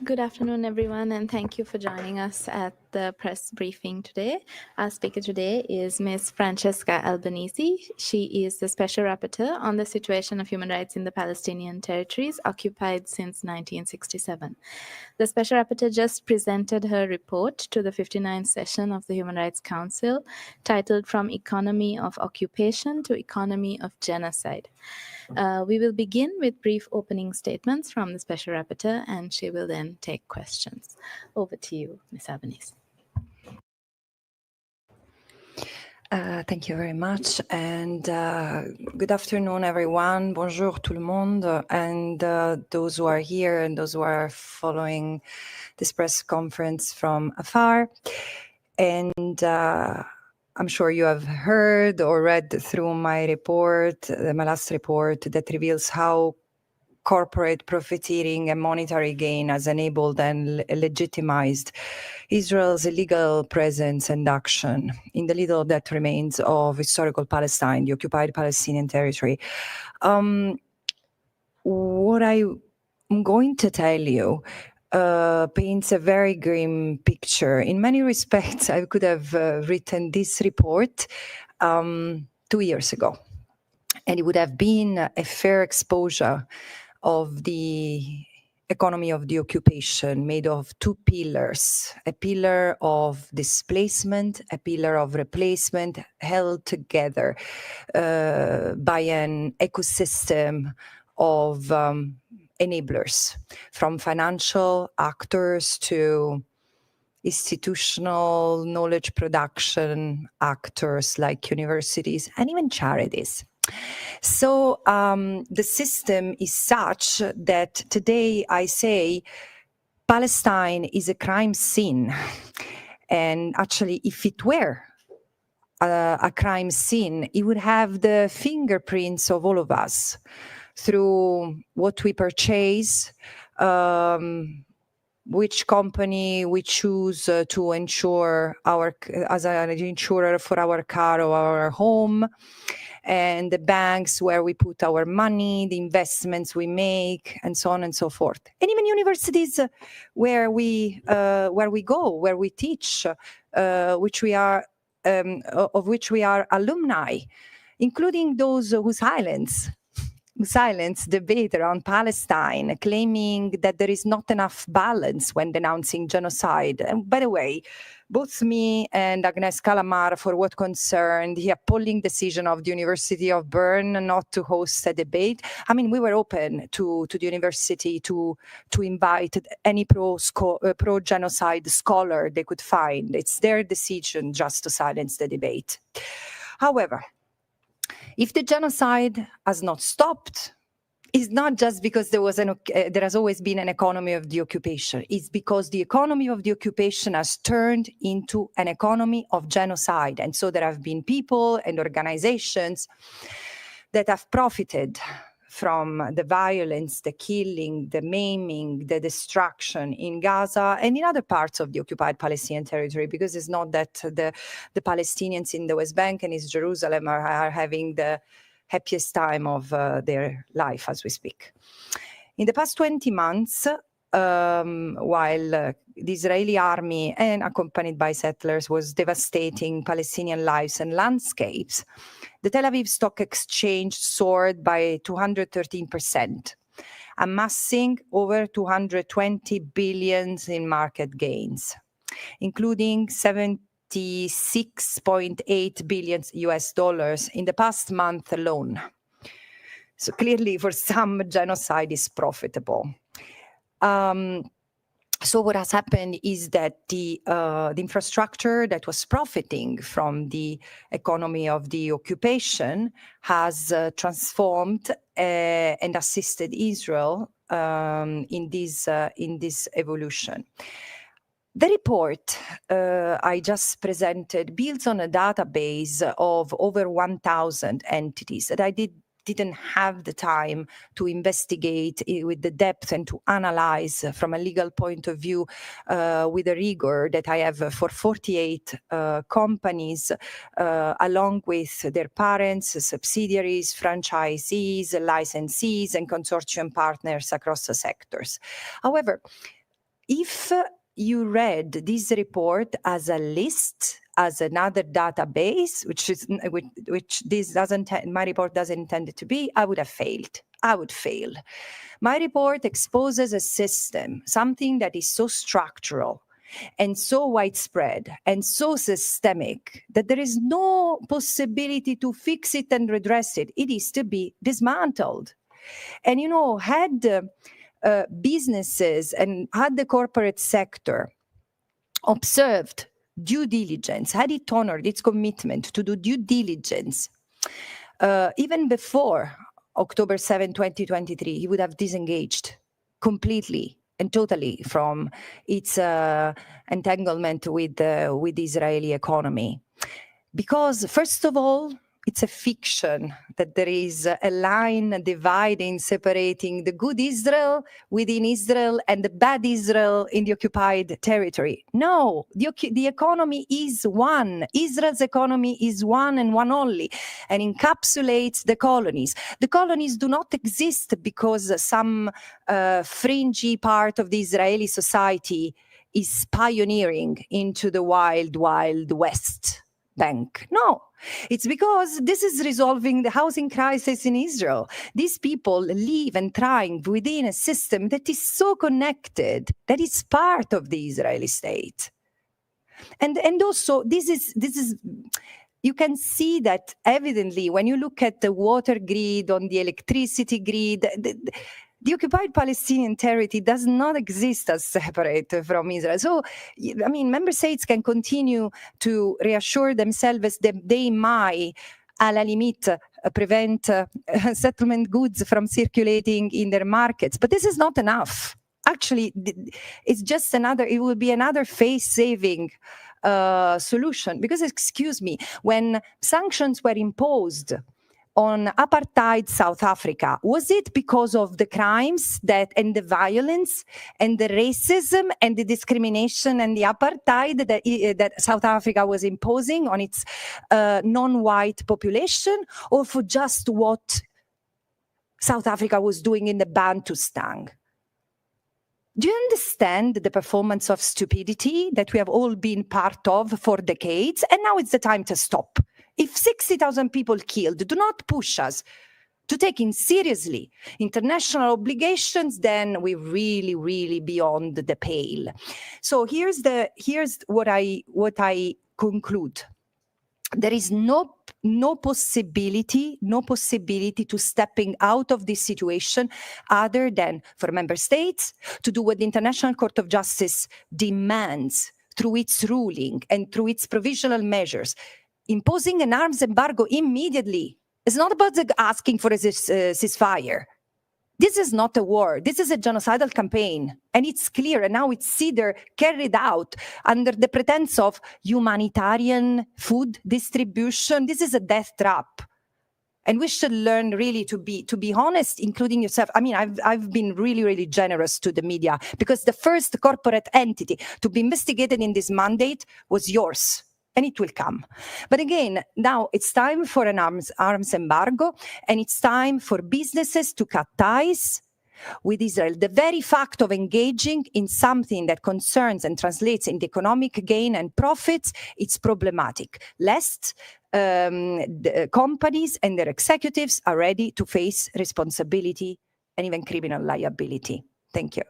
Good afternoon, everyone, and thank you for joining us at the press briefing today. Our speaker today is Ms. Francesca Albanese. She is the Special Rapporteur on the situation of human rights in the Palestinian territories occupied since 1967. The Special Rapporteur just presented her report to the 59th session of the Human Rights Council, titled From Economy of Occupation to Economy of Genocide. We will begin with brief opening statements from the Special Rapporteur, and she will then take questions. Over to you, Ms. Albanese. Thank you very much, and good afternoon, everyone. Bonjour tout le monde, and those who are here and those who are following this press conference from afar. And I'm sure you have heard or read through my report, my last report, that reveals how corporate profiteering and monetary gain has enabled and legitimized Israel's illegal presence and action in the little that remains of historical Palestine, the occupied Palestinian territory. What I'm going to tell you paints a very grim picture. In many respects, I could have written this report 2 years ago, and it would have been a fair exposure of the economy of the occupation, made of two pillars: a pillar of displacement, a pillar of replacement, held together by an ecosystem of enablers, from financial actors to institutional knowledge production actors like universities and even charities. So the system is such that today I say Palestine is a crime scene. And actually, if it were a crime scene, it would have the fingerprints of all of us through what we purchase, which company we choose to insure as an insurer for our car or our home, and the banks where we put our money, the investments we make, and so on and so forth. And even universities where we go, where we teach, of which we are alumni, including those who silence debate around Palestine, claiming that there is not enough balance when denouncing genocide. And by the way, both me and Agnes Calamar, for what concerned the appalling decision of the University of Bern not to host a debate, I mean, we were open to the university to invite any pro-genocide scholar they could find. It's their decision just to silence the debate. However, if the genocide has not stopped, it's not just because there has always been an economy of the occupation. It's because the economy of the occupation has turned into an economy of genocide. And so there have been people and organizations that have profited from the violence, the killing, the maiming, the destruction in Gaza and in other parts of the occupied Palestinian territory, because it's not that the Palestinians in the West Bank and East Jerusalem are having the happiest time of their life as we speak. In the past 20 months, while the Israeli army, and accompanied by settlers, was devastating Palestinian lives and landscapes, the Tel Aviv Stock Exchange soared by 213%, amassing over 220 billion in market gains, including 76.8 billion US dollars in the past month alone. So clearly, for some, genocide is profitable. So what has happened is that the infrastructure that was profiting from the economy of the occupation has transformed and assisted Israel in this evolution. The report I just presented builds on a database of over 1,000 entities that I didn't have the time to investigate with the depth and to analyze from a legal point of view with the rigor that I have for 48 companies, along with their parents, subsidiaries, franchisees, licensees, and consortium partners across the sectors. However, if you read this report as a list, as another database, which this doesn't, my report doesn't intend it to be, I would have failed. I would fail. My report exposes a system, something that is so structural and so widespread and so systemic that there is no possibility to fix it and redress it. It is to be dismantled. And, had businesses and had the corporate sector observed due diligence, had it honored its commitment to do due diligence, even before October 7, 2023, he would have disengaged completely and totally from its entanglement with the Israeli economy. Because, first of all, it's a fiction that there is a line dividing, separating the good Israel within Israel and the bad Israel in the occupied territory. No, the economy is one. Israel's economy is one and one only, and encapsulates the colonies. The colonies do not exist because some fringy part of the Israeli society is pioneering into the wild, wild West Bank. No, it's because this is resolving the housing crisis in Israel. These people live and thrive within a system that is so connected, that is part of the Israeli state. And also, this is you can see that evidently when you look at the water grid, on the electricity grid. The occupied Palestinian territory does not exist as separate from Israel. So, member states can continue to reassure themselves that they might, à la limite, prevent settlement goods from circulating in their markets. But this is not enough. Actually, it's just it will be another face-saving solution. Because, excuse me, when sanctions were imposed on apartheid South Africa, was it because of the crimes and the violence and the racism and the discrimination and the apartheid that South Africa was imposing on its non-white population, or for just what South Africa was doing in the Bantustan? Do you understand the performance of stupidity that we have all been part of for decades? And now it's the time to stop. If 60,000 people killed do not push us to taking seriously international obligations, then we're really, really beyond the pale. So here's what I conclude. There is no possibility to stepping out of this situation other than for member states to do what the International Court of Justice demands through its ruling and through its provisional measures. Imposing an arms embargo immediately. It's not about asking for a ceasefire. This is not a war. This is a genocidal campaign. And it's clear. And now it's either carried out under the pretense of humanitarian food distribution. This is a death trap. And we should learn really to be honest, including yourself. I've been really, really generous to the media because the first corporate entity to be investigated in this mandate was yours. And it will come. But again, now it's time for an arms embargo, and it's time for businesses to cut ties with Israel. The very fact of engaging in something that concerns and translates into economic gain and profits, it's problematic, lest the companies and their executives are ready to face responsibility and even criminal liability. Thank you.